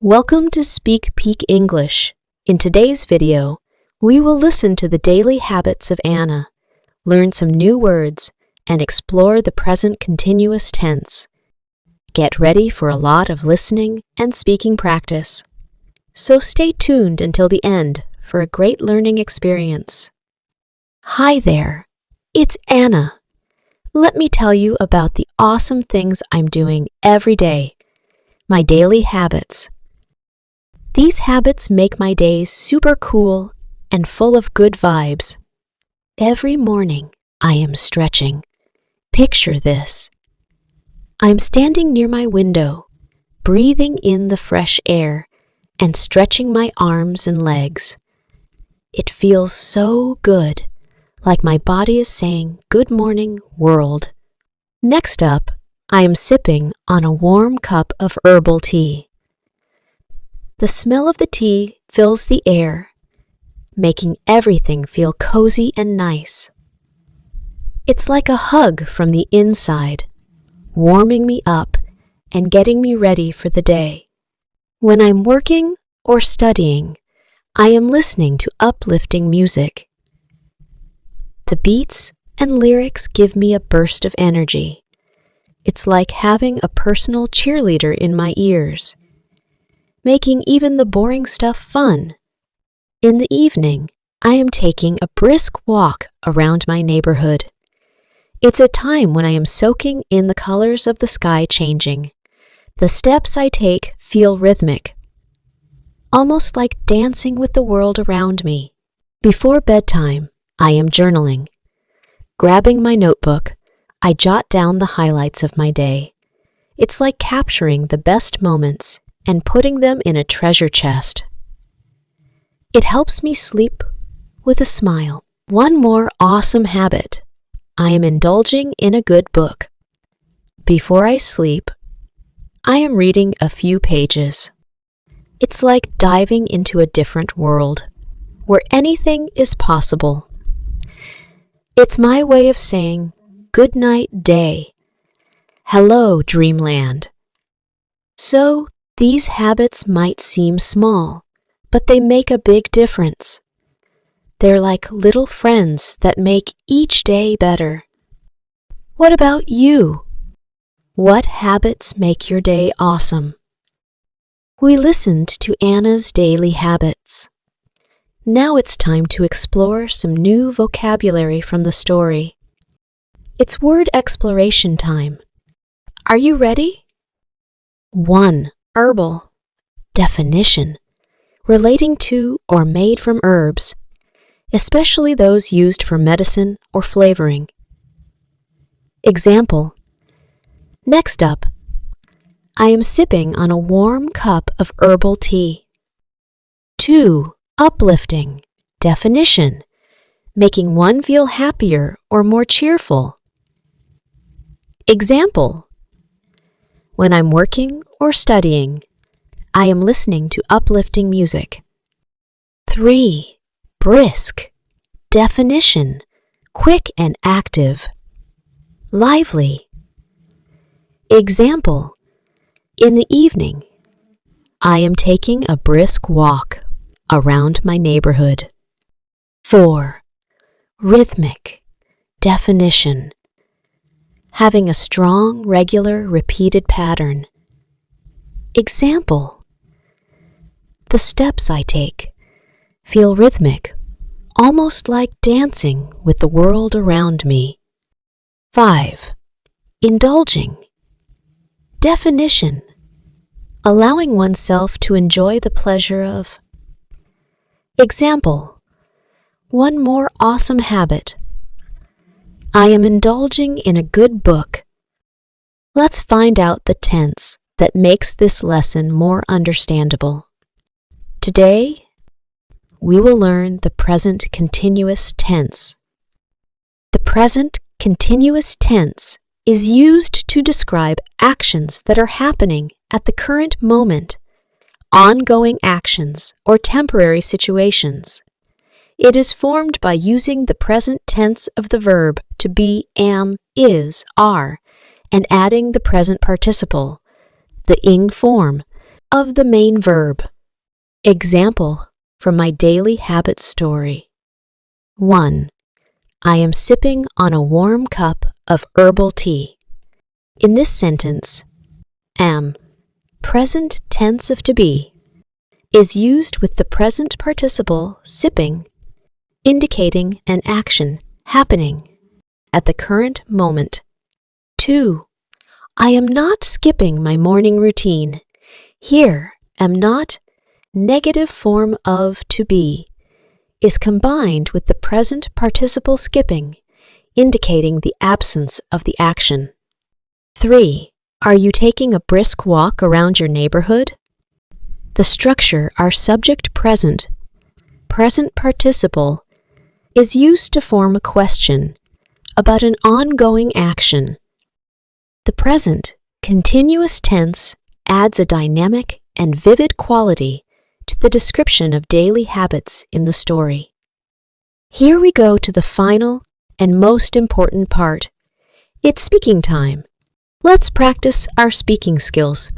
Welcome to Speak Peak English. In today's video, we will listen to the daily habits of Anna, learn some new words, and explore the present continuous tense. Get ready for a lot of listening and speaking practice. So stay tuned until the end for a great learning experience. Hi there, it's Anna. Let me tell you about the awesome things I'm doing every day, my daily habits. These habits make my days super cool and full of good vibes. Every morning, I am stretching. Picture this. I'm standing near my window, breathing in the fresh air and stretching my arms and legs. It feels so good, like my body is saying, "Good morning, world." Next up, I am sipping on a warm cup of herbal tea. The smell of the tea fills the air, making everything feel cozy and nice. It's like a hug from the inside, warming me up and getting me ready for the day. When I'm working or studying, I am listening to uplifting music. The beats and lyrics give me a burst of energy. It's like having a personal cheerleader in my ears, making even the boring stuff fun. In the evening, I am taking a brisk walk around my neighborhood. It's a time when I am soaking in the colors of the sky changing. The steps I take feel rhythmic, almost like dancing with the world around me. Before bedtime, I am journaling. Grabbing my notebook, I jot down the highlights of my day. It's like capturing the best moments and putting them in a treasure chest. It helps me sleep with a smile. One more awesome habit. I am indulging in a good book. Before I sleep, I am reading a few pages. It's like diving into a different world, where anything is possible. It's my way of saying, "Good night, day. Hello, dreamland." So, these habits might seem small, but they make a big difference. They're like little friends that make each day better. What about you? What habits make your day awesome? We listened to Anna's daily habits. Now it's time to explore some new vocabulary from the story. It's word exploration time. Are you ready? 1. Herbal. Definition: relating to or made from herbs, especially those used for medicine or flavoring. Example: next up, I am sipping on a warm cup of herbal tea. 2. Uplifting. Definition: making one feel happier or more cheerful. Example: when I'm working or studying, I am listening to uplifting music. 3. Brisk. Definition: quick and active. Lively. Example: in the evening, I am taking a brisk walk around my neighborhood. 4. Rhythmic. Definition: having a strong, regular, repeated pattern. Example: the steps I take feel rhythmic, almost like dancing with the world around me. 5. Indulging. Definition: allowing oneself to enjoy the pleasure of. Example: one more awesome habit. I am indulging in a good book. Let's find out the tense that makes this lesson more understandable. Today, we will learn the present continuous tense. The present continuous tense is used to describe actions that are happening at the current moment, ongoing actions, or temporary situations. It is formed by using the present tense of the verb to be, am, is, are, and adding the present participle, the ing form, of the main verb. Example from my daily habits story. 1. I am sipping on a warm cup of herbal tea. In this sentence, am, present tense of to be, is used with the present participle sipping, indicating an action happening at the current moment. 2. I am not skipping my morning routine. Here, am not, negative form of to be, is combined with the present participle skipping, indicating the absence of the action. 3. Are you taking a brisk walk around your neighborhood? The structure are subject present participle, is used to form a question about an ongoing action. The present continuous tense adds a dynamic and vivid quality to the description of daily habits in the story. Here we go to the final and most important part. It's speaking time. Let's practice our speaking skills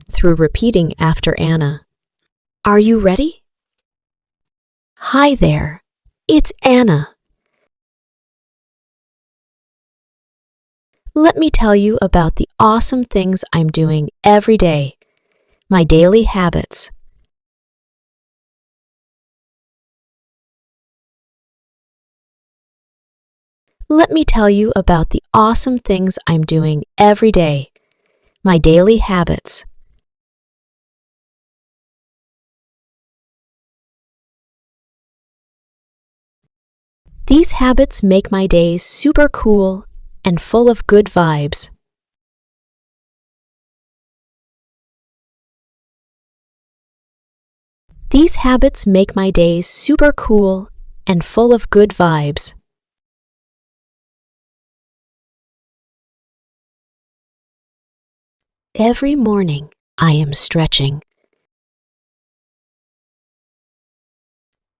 through repeating after Anna. Are you ready? Hi there, it's Anna. Let me tell you about the awesome things I'm doing every day, my daily habits. Let me tell you about the awesome things I'm doing every day, my daily habits. These habits make my days super cool and full of good vibes. These habits make my days super cool and full of good vibes. Every morning, I am stretching.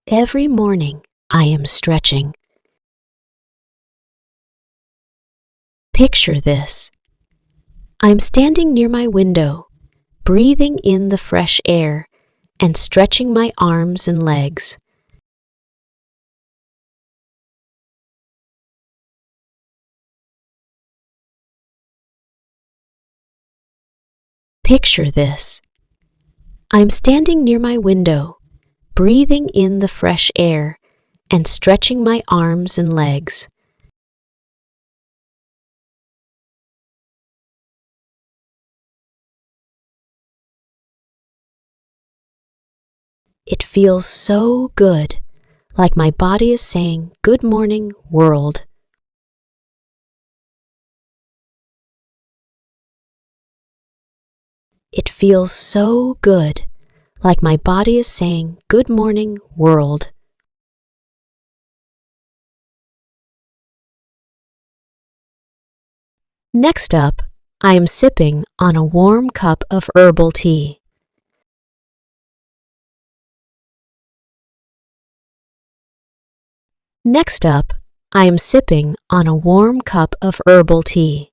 Every morning, I am stretching. Picture this. I'm standing near my window, breathing in the fresh air and stretching my arms and legs. Picture this. I'm standing near my window, breathing in the fresh air and stretching my arms and legs. It feels so good, like my body is saying, "Good morning, world." It feels so good, like my body is saying, "Good morning, world." Next up, I am sipping on a warm cup of herbal tea. Next up, I am sipping on a warm cup of herbal tea.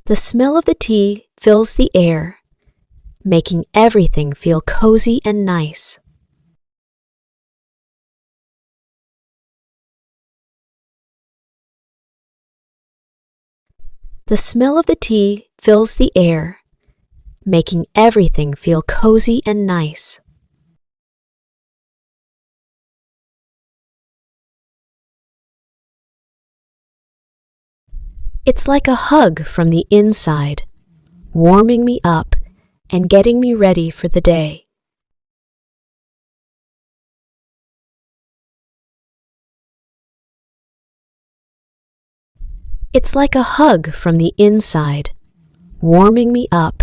The smell of the tea fills the air, making everything feel cozy and nice. The smell of the tea fills the air, making everything feel cozy and nice. It's like a hug from the inside, warming me up and getting me ready for the day. It's like a hug from the inside, warming me up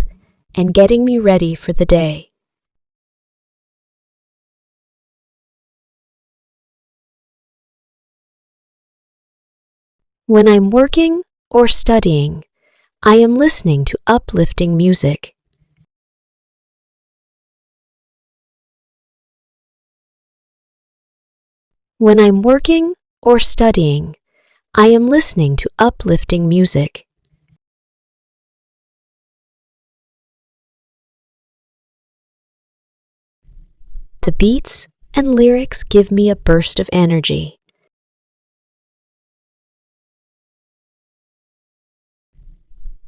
and getting me ready for the day. When I'm working or studying, I am listening to uplifting music. When I'm working or studying, I am listening to uplifting music. The beats and lyrics give me a burst of energy.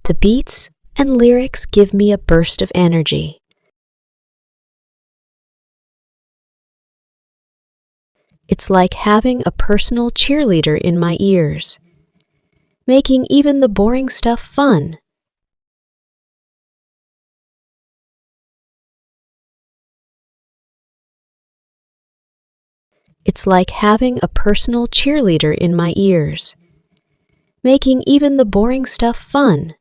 The beats and lyrics give me a burst of energy. It's like having a personal cheerleader in my ears, making even the boring stuff fun. It's like having a personal cheerleader in my ears, making even the boring stuff fun.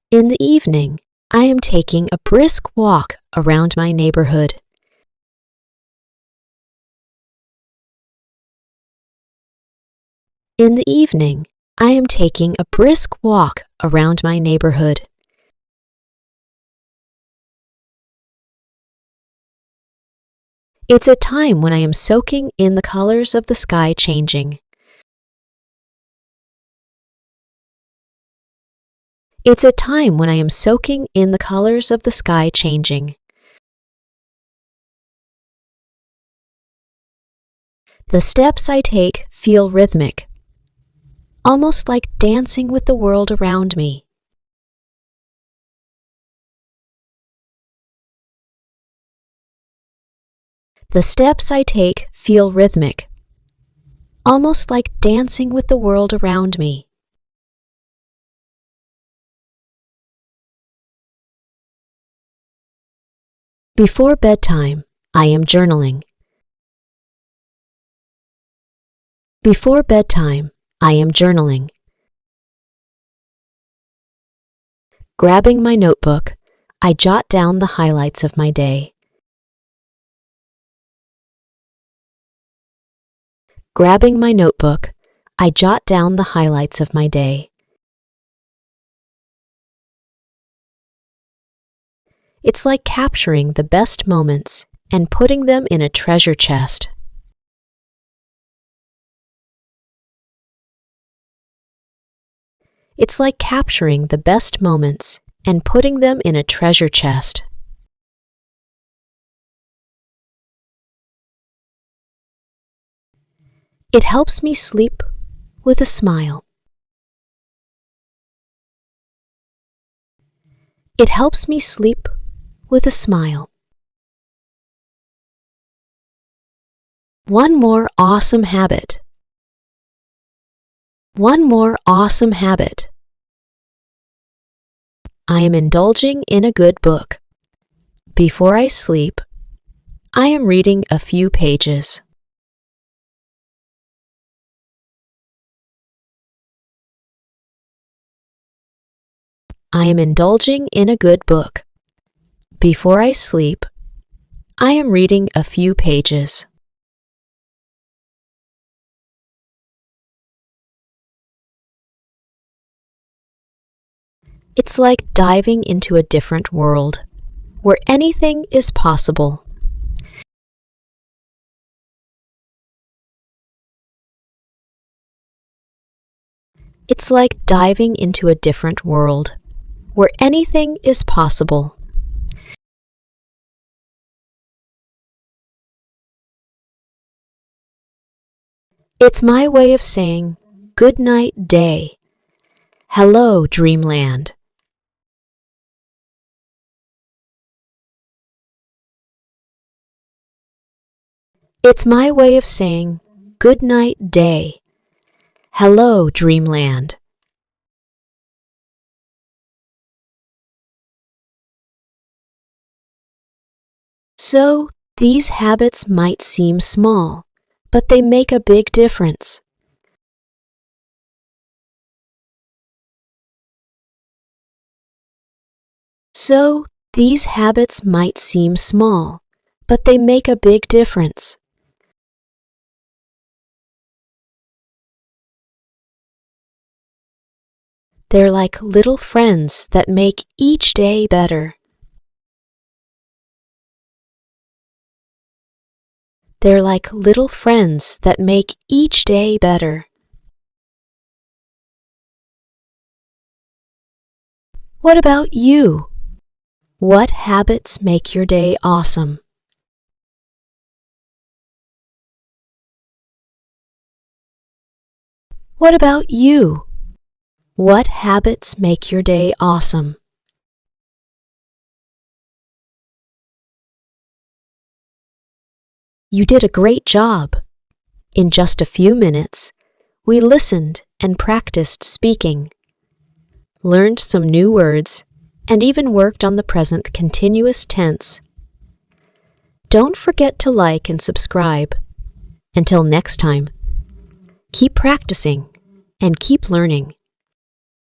In the evening, I am taking a brisk walk around my neighborhood. In the evening, I am taking a brisk walk around my neighborhood. It's a time when I am soaking in the colors of the sky changing. It's a time when I am soaking in the colors of the sky changing. The steps I take feel rhythmic, almost like dancing with the world around me. The steps I take feel rhythmic, almost like dancing with the world around me. Before bedtime, I am journaling. Before bedtime, I am journaling. Grabbing my notebook, I jot down the highlights of my day. Grabbing my notebook, I jot down the highlights of my day. It's like capturing the best moments and putting them in a treasure chest. It's like capturing the best moments and putting them in a treasure chest. It helps me sleep with a smile. It helps me sleep with a smile. One more awesome habit. One more awesome habit. I am indulging in a good book. Before I sleep, I am reading a few pages. I am indulging in a good book. Before I sleep, I am reading a few pages. It's like diving into a different world, where anything is possible. It's like diving into a different world, where anything is possible. It's my way of saying, good night, day. Hello, dreamland. It's my way of saying, good night, day. Hello, dreamland. So, these habits might seem small, but they make a big difference. So, these habits might seem small, but they make a big difference. They're like little friends that make each day better. They're like little friends that make each day better. What about you? What habits make your day awesome? What about you? What habits make your day awesome? You did a great job. In just a few minutes, we listened and practiced speaking, learned some new words, and even worked on the present continuous tense. Don't forget to like and subscribe. Until next time, keep practicing and keep learning.